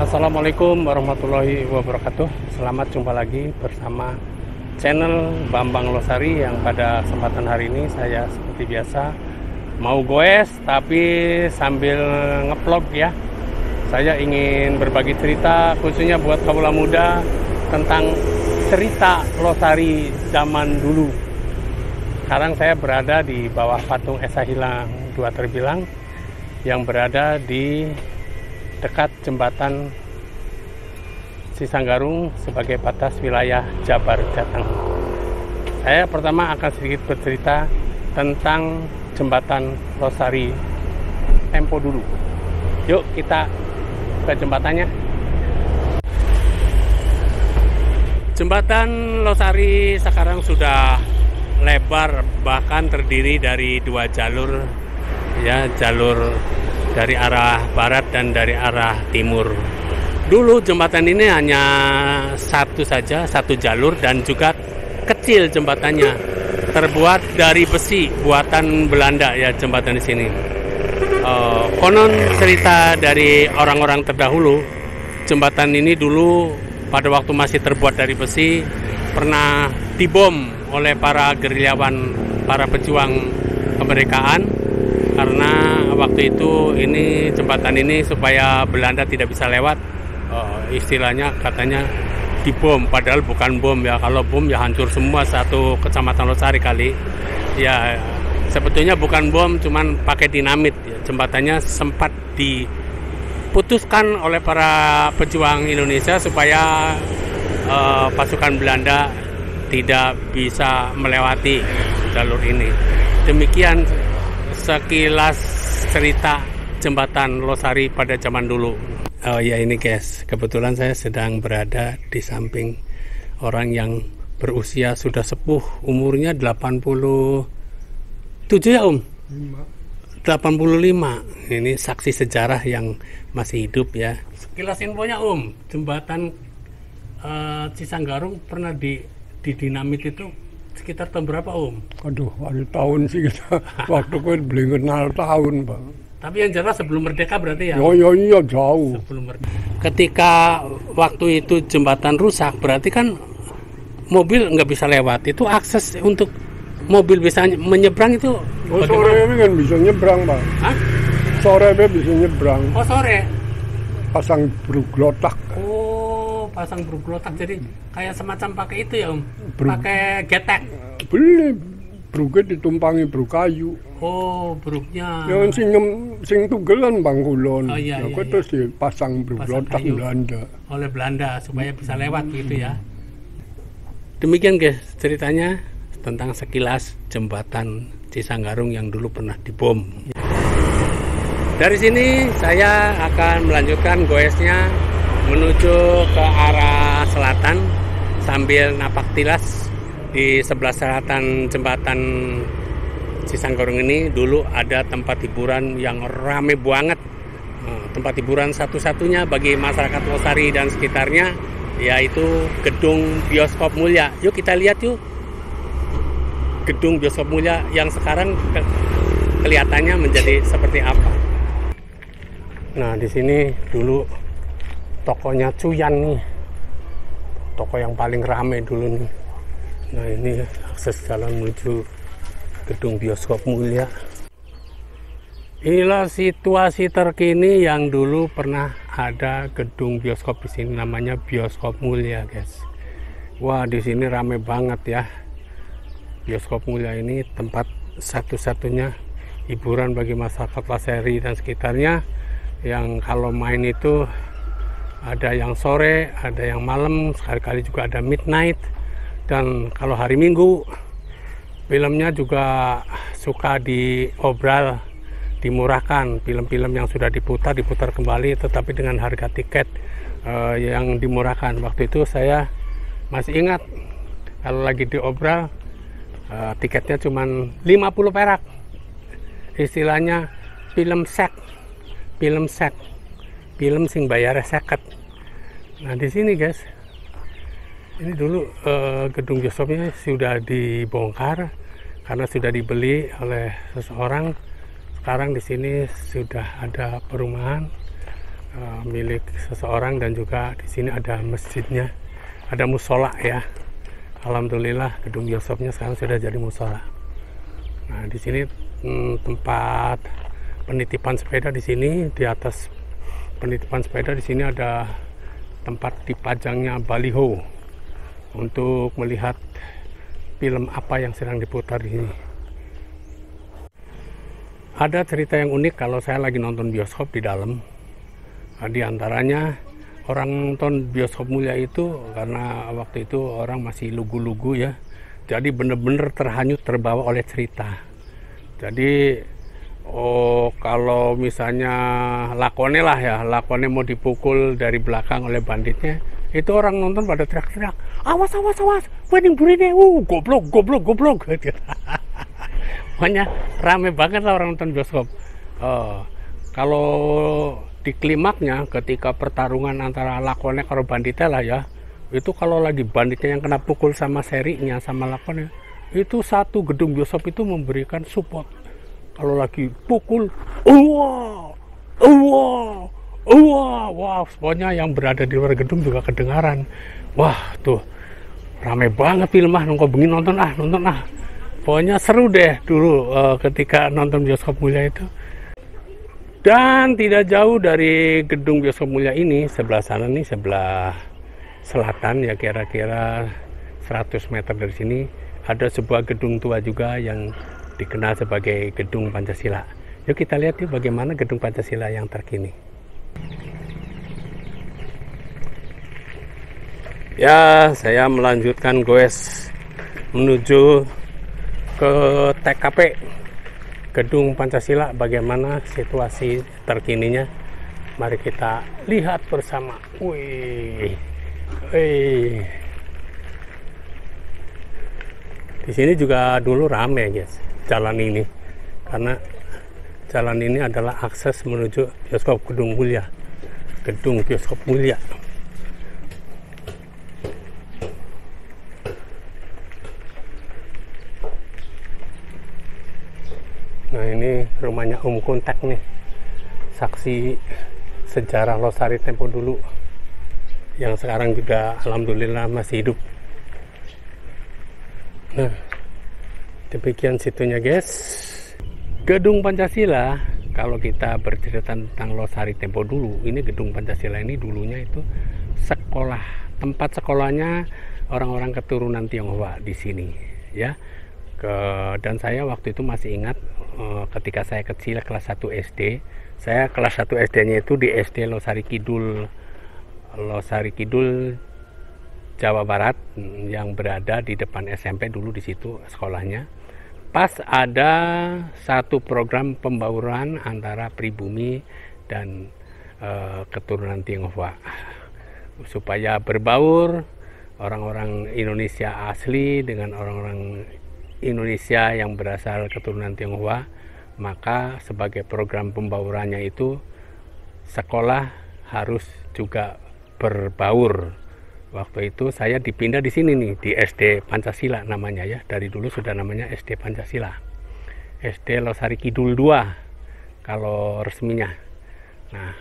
Assalamualaikum warahmatullahi wabarakatuh. Selamat jumpa lagi bersama channel Bambang Losari, yang pada kesempatan hari ini saya seperti biasa mau goes tapi sambil ngevlog ya. Saya ingin berbagi cerita khususnya buat kaula muda tentang cerita Losari zaman dulu. Sekarang saya berada di bawah patung Esa Hilang 2 Terbilang yang berada di dekat jembatan Cisanggarung sebagai batas wilayah Jabar Jateng. Saya pertama akan sedikit bercerita tentang jembatan Losari tempo dulu. Yuk kita ke jembatannya. Jembatan Losari sekarang sudah lebar, bahkan terdiri dari 2 jalur ya, jalur dari arah barat dan dari arah timur. Dulu jembatan ini hanya satu saja, satu jalur, dan juga kecil jembatannya, terbuat dari besi buatan Belanda ya jembatan di sini. Konon cerita dari orang-orang terdahulu, jembatan ini dulu pada waktu masih terbuat dari besi pernah dibom oleh para gerilyawan, para pejuang kemerdekaan. Karena waktu itu ini jembatan ini supaya Belanda tidak bisa lewat, istilahnya katanya dibom, padahal bukan bom ya. Kalau bom ya hancur semua satu kecamatan Losari kali. Ya sebetulnya bukan bom, cuman pakai dinamit. Ya, jembatannya sempat diputuskan oleh para pejuang Indonesia supaya pasukan Belanda tidak bisa melewati jalur ini. Demikian sekilas cerita jembatan Losari pada zaman dulu. Oh ya ini guys, kebetulan saya sedang berada di samping orang yang berusia sudah sepuh, umurnya 87 ya 85. Ini saksi sejarah yang masih hidup ya. Sekilas infonya jembatan Cisanggarung pernah didinamit itu sekitar tahun berapa Aduh, ada tahun sih kita. Waktu gue belum kenal tahun, Bang. Tapi yang jelas sebelum merdeka berarti ya? Iya, jauh. Sebelum merdeka. Ketika waktu itu jembatan rusak, berarti kan mobil nggak bisa lewat. Itu akses untuk mobil bisa menyeberang itu Sore ini kan bisa nyebrang, Bang. Hah? Sore ini bisa nyebrang. Oh sore? Pasang berglotak. Pasang berglotak, jadi kayak semacam pakai itu ya pakai getek. Beli bruget ditumpangi bru kayu. Oh, bruknya. Yang sing tugelan Bang kulon. Oh iya. Terus dipasang berglotak Belanda. Oleh Belanda supaya bisa lewat gitu ya. Demikian guys ceritanya tentang sekilas jembatan Cisanggarung yang dulu pernah dibom. Dari sini saya akan melanjutkan goesnya menuju ke arah selatan sambil napak tilas. Di sebelah selatan jembatan Cisanggarung ini dulu ada tempat hiburan yang rame banget. Tempat hiburan satu-satunya bagi masyarakat Losari dan sekitarnya yaitu gedung bioskop Mulia. Yuk kita lihat yuk gedung bioskop Mulia yang sekarang kelihatannya menjadi seperti apa. Nah di sini dulu tokonya Cuyan nih, toko yang paling rame dulu nih. Nah ini akses jalan menuju gedung bioskop Mulia. Inilah situasi terkini yang dulu pernah ada gedung bioskop di sini, namanya bioskop Mulia guys. Wah di sini rame banget ya. Bioskop Mulia ini tempat satu-satunya hiburan bagi masyarakat Losari dan sekitarnya, yang kalau main itu ada yang sore, ada yang malam, sekali-kali juga ada midnight. Dan kalau hari Minggu, filmnya juga suka diobral, dimurahkan. Film-film yang sudah diputar kembali, tetapi dengan harga tiket yang dimurahkan. Waktu itu saya masih ingat, kalau lagi diobral, tiketnya cuma 50 perak. Istilahnya film set. Film sing bayar seket. Nah di sini guys, ini dulu gedung bioskopnya sudah dibongkar karena sudah dibeli oleh seseorang. Sekarang di sini sudah ada perumahan, milik seseorang, dan juga di sini ada masjidnya, ada musola ya. Alhamdulillah gedung bioskopnya sekarang sudah jadi musola. Nah, di sini tempat penitipan sepeda. Di sini di atas penitipan sepeda di sini ada tempat dipajangnya baliho untuk melihat film apa yang sedang diputar di sini. Ada cerita yang unik kalau saya lagi nonton bioskop di dalam. Di antaranya orang nonton bioskop Mulia itu karena waktu itu orang masih lugu-lugu ya. Jadi benar-benar terhanyut, terbawa oleh cerita. Jadi kalau misalnya lakone lah ya, lakone mau dipukul dari belakang oleh banditnya, itu orang nonton pada teriak-teriak, awas, wedding burine, goblok. Pokoknya rame banget lah orang nonton bioskop. Kalau di klimaknya ketika pertarungan antara lakone karo banditnya lah ya, itu kalau lagi banditnya yang kena pukul sama serinya sama lakone, itu satu gedung bioskop itu memberikan support. Kalau lagi pukul, wah, pokoknya yang berada di luar gedung juga kedengaran. Wah, tuh rame banget film nongko bengi nonton. Pokoknya seru deh dulu ketika nonton bioskop Mulia itu. Dan tidak jauh dari gedung bioskop Mulia ini, sebelah sana nih, sebelah selatan ya, kira-kira 100 meter dari sini, ada sebuah gedung tua juga yang dikenal sebagai Gedung Pancasila. Yuk kita lihat yuk bagaimana Gedung Pancasila yang terkini. Ya, saya melanjutkan goes menuju ke TKP Gedung Pancasila. Bagaimana situasi terkininya? Mari kita lihat bersama. Wih. Di sini juga dulu rame guys, jalan ini, karena jalan ini adalah akses menuju bioskop Gedung Mulia, Gedung Bioskop Mulia. Nah, ini rumahnya Om Kuntek nih, saksi sejarah Losari tempo dulu, yang sekarang juga alhamdulillah masih hidup. Nah, demikian situnya guys. Gedung Pancasila, kalau kita bercerita tentang Losari tempo dulu, ini Gedung Pancasila ini dulunya itu sekolah, tempat sekolahnya orang-orang keturunan Tionghoa di sini ya. Dan saya waktu itu masih ingat ketika saya kecil kelas 1 SD, saya kelas 1 SD-nya itu di SD Losari Kidul Jawa Barat, yang berada di depan SMP dulu, di situ sekolahnya. Pas ada satu program pembauran antara pribumi dan keturunan Tionghoa supaya berbaur orang-orang Indonesia asli dengan orang-orang Indonesia yang berasal keturunan Tionghoa. Maka sebagai program pembaurannya itu sekolah harus juga berbaur. Waktu itu saya dipindah di sini nih, di SD Pancasila namanya ya. Dari dulu sudah namanya SD Pancasila. SD Losari Kidul 2 kalau resminya. Nah,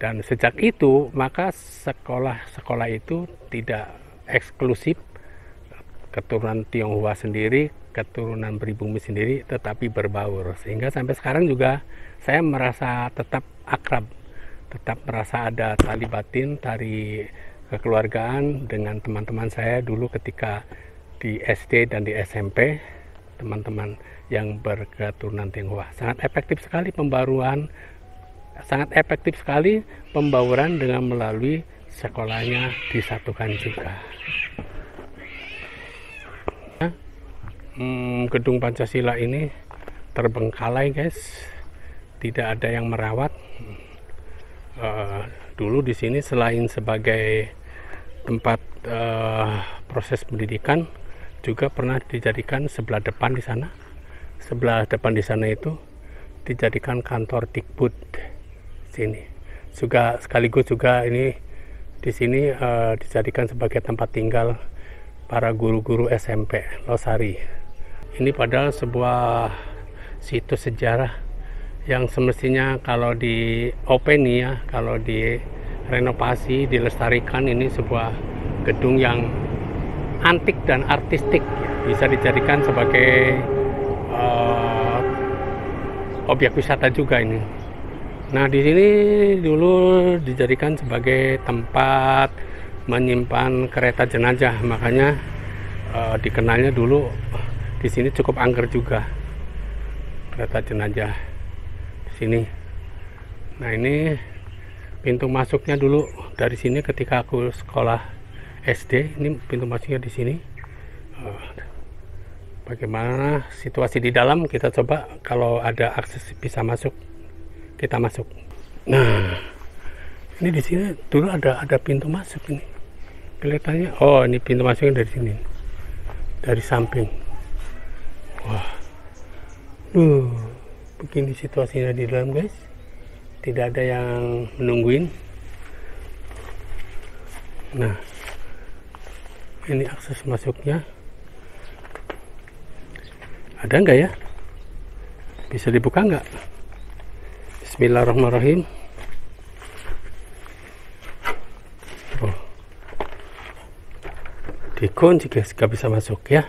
dan sejak itu maka sekolah itu tidak eksklusif keturunan Tionghoa sendiri, keturunan pribumi sendiri, tetapi berbaur. Sehingga sampai sekarang juga saya merasa tetap akrab, tetap merasa ada tali batin, tali kekeluargaan dengan teman-teman saya dulu ketika di SD dan di SMP, teman-teman yang berketurunan Tionghoa. Sangat efektif sekali pembauran, dengan melalui sekolahnya disatukan juga. Gedung Pancasila ini terbengkalai guys, tidak ada yang merawat. Dulu di sini selain sebagai tempat proses pendidikan, juga pernah dijadikan sebelah depan di sana. Sebelah depan di sana itu dijadikan kantor Dikbud. Sini juga sekaligus juga ini di sini dijadikan sebagai tempat tinggal para guru-guru SMP Losari. Ini padahal sebuah situs sejarah yang semestinya kalau di open ya, kalau di renovasi, dilestarikan, ini sebuah gedung yang antik dan artistik ya. Bisa dijadikan sebagai objek wisata juga ini. Nah, di sini dulu dijadikan sebagai tempat menyimpan kereta jenazah, makanya dikenalnya dulu di sini cukup angker juga kereta jenazah di sini. Nah, ini pintu masuknya dulu dari sini ketika aku sekolah SD. Ini pintu masuknya di sini. Bagaimana situasi di dalam, kita coba kalau ada akses bisa masuk, kita masuk. Nah, ini di sini dulu ada pintu masuk ini. Kelihatannya, oh ini pintu masuknya dari sini, dari samping. Wah, begini situasinya di dalam guys. Tidak ada yang menungguin. Nah, ini akses masuknya. Ada nggak ya? Bisa dibuka nggak? Bismillahirrahmanirrahim. Oh, dikunci guys, nggak bisa masuk ya.